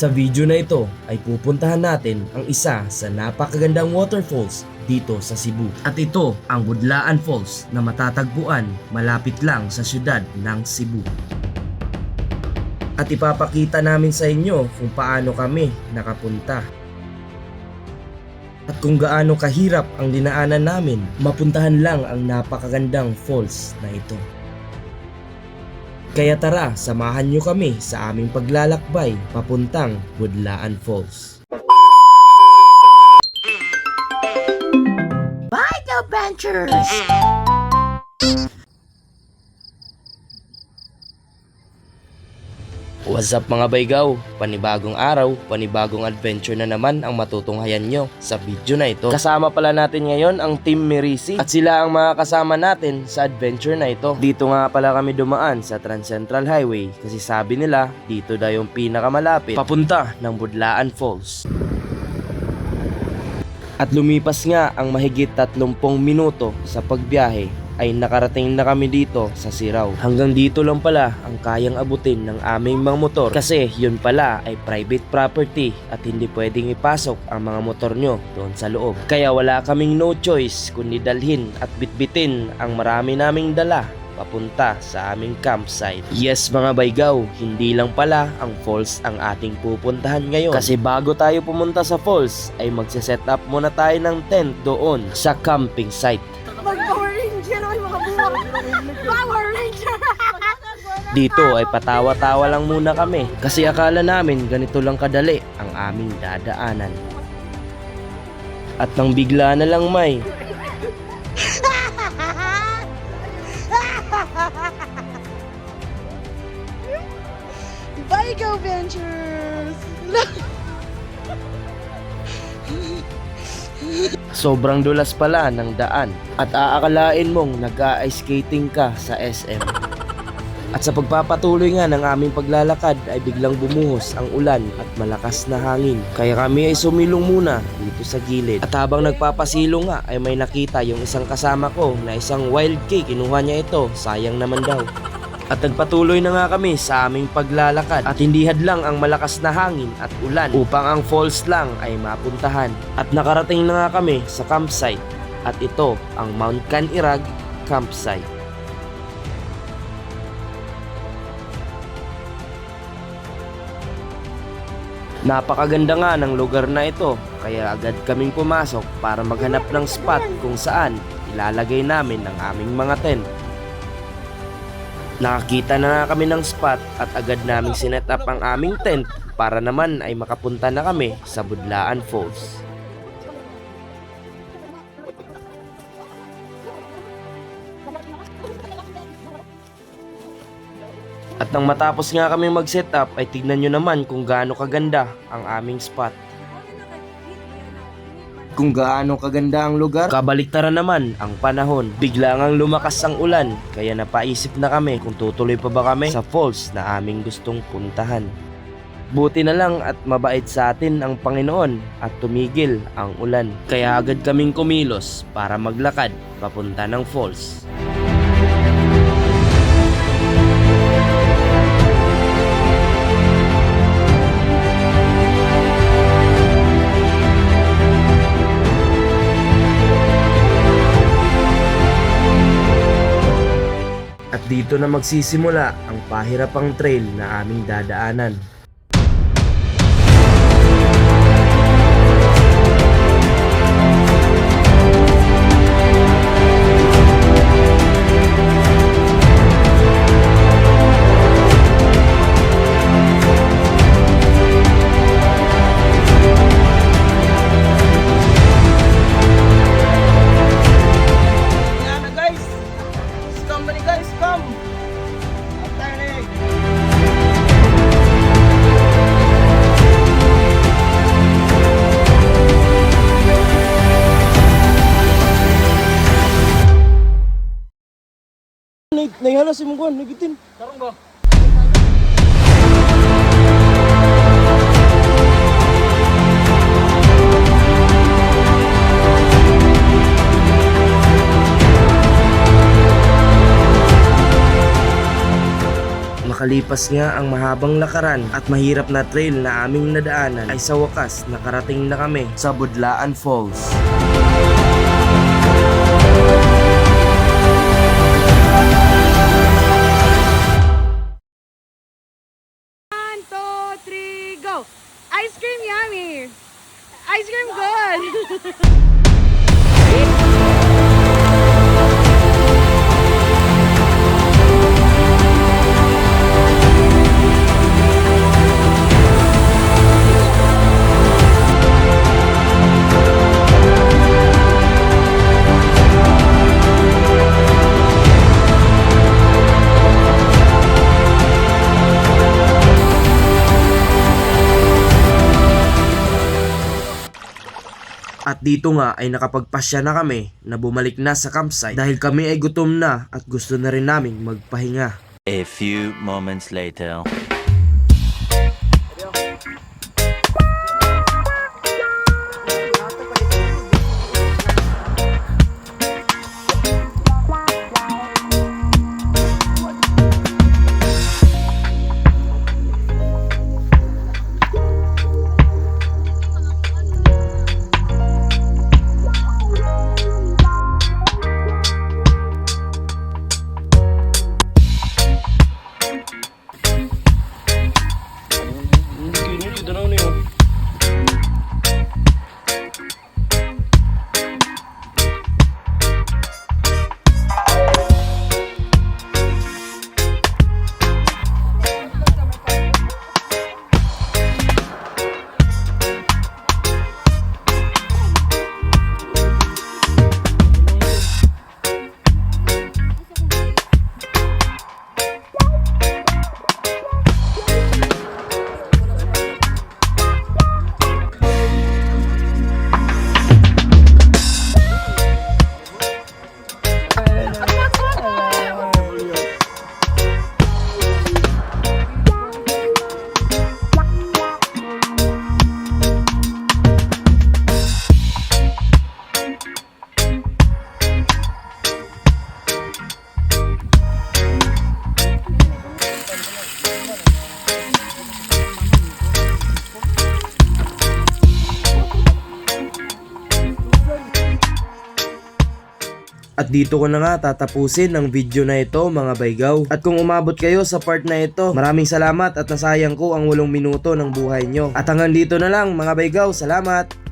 Sa video na ito ay pupuntahan natin ang isa sa napakagandang waterfalls dito sa Cebu. At ito ang Budlaan Falls na matatagpuan malapit lang sa syudad ng Cebu. At ipapakita namin sa inyo kung paano kami nakapunta. At kung gaano kahirap ang dinaanan namin, mapuntahan lang ang napakagandang falls na ito. Kaya tara, samahan nyo kami sa aming paglalakbay papuntang Budlaan Falls. Bye, adventures! What's up mga baygaw? Panibagong araw, panibagong adventure na naman ang matutunghayan nyo sa video na ito. Kasama pala natin ngayon ang Team Merisi at sila ang mga kasama natin sa adventure na ito. Dito nga pala kami dumaan sa Trans Central Highway kasi sabi nila dito daw yung pinakamalapit papunta ng Budlaan Falls. At lumipas nga ang mahigit 30 minuto sa pagbiyahe ay nakarating na kami dito sa Sirao. Hanggang dito lang pala ang kayang abutin ng aming mga motor kasi yun pala ay private property at hindi pwedeng ipasok ang mga motor nyo doon sa loob. Kaya wala kaming no choice kundi dalhin at bitbitin ang marami naming dala papunta sa aming campsite. Yes mga baygaw, hindi lang pala ang falls ang ating pupuntahan ngayon. Kasi bago tayo pumunta sa falls ay magsiset up muna tayo ng tent doon sa camping site. Mag-Power Ranger! Ay, mga buwak! Power Ranger! Dito ay patawa-tawa lang muna kami kasi akala namin ganito lang kadali ang aming dadaanan. At nang bigla na lang may Bye, Go Ventures! sobrang dulas pala ng daan at aakalain mong nag-ice skating ka sa SM. At sa pagpapatuloy nga ng aming paglalakad ay biglang bumuhos ang ulan at malakas na hangin. Kaya kami ay sumilong muna dito sa gilid. At habang nagpapasilong nga ay may nakita yung isang kasama ko na isang wild cake. Kinuha niya ito, sayang naman daw. At nagpatuloy na nga kami sa aming paglalakad at hindi hadlang ang malakas na hangin at ulan upang ang falls lang ay mapuntahan. At nakarating na nga kami sa campsite at ito ang Mount Canirag Campsite. Napakaganda nga ng lugar na ito kaya agad kaming pumasok para maghanap ng spot kung saan ilalagay namin ang aming mga tent. Nakakita na nga kami ng spot at agad naming sinet up ang aming tent para naman ay makapunta na kami sa Budlaan Falls. At nang matapos nga kami mag-set up ay tignan nyo naman kung gaano kaganda ang aming spot. Kung gaano kaganda ang lugar, kabaliktaran naman ang panahon. Bigla ngang lumakas ang ulan, kaya napaisip na kami kung tutuloy pa ba kami sa falls na aming gustong puntahan. Buti na lang at mabait sa atin ang Panginoon at tumigil ang ulan. Kaya agad kaming kumilos para maglakad papunta ng falls. At dito na magsisimula ang pahirapang trail na aming dadaanan. Naihala si Mungguan, nagitin. Tarong ba? Makalipas nga ang mahabang lakaran at mahirap na trail na aming nadaanan ay sa wakas nakarating na kami sa Budlaan Falls. One, two, three, go! Ice cream yummy! Ice cream good! At dito nga ay nakapagpasya na kami na bumalik na sa campsite dahil kami ay gutom na at gusto na rin naming magpahinga. A few moments later. At dito ko na nga tatapusin ang video na ito mga baygaw. At kung umabot kayo sa part na ito, maraming salamat at nasayang ko ang 8 minuto ng buhay nyo. At hanggang dito na lang mga baygaw, salamat!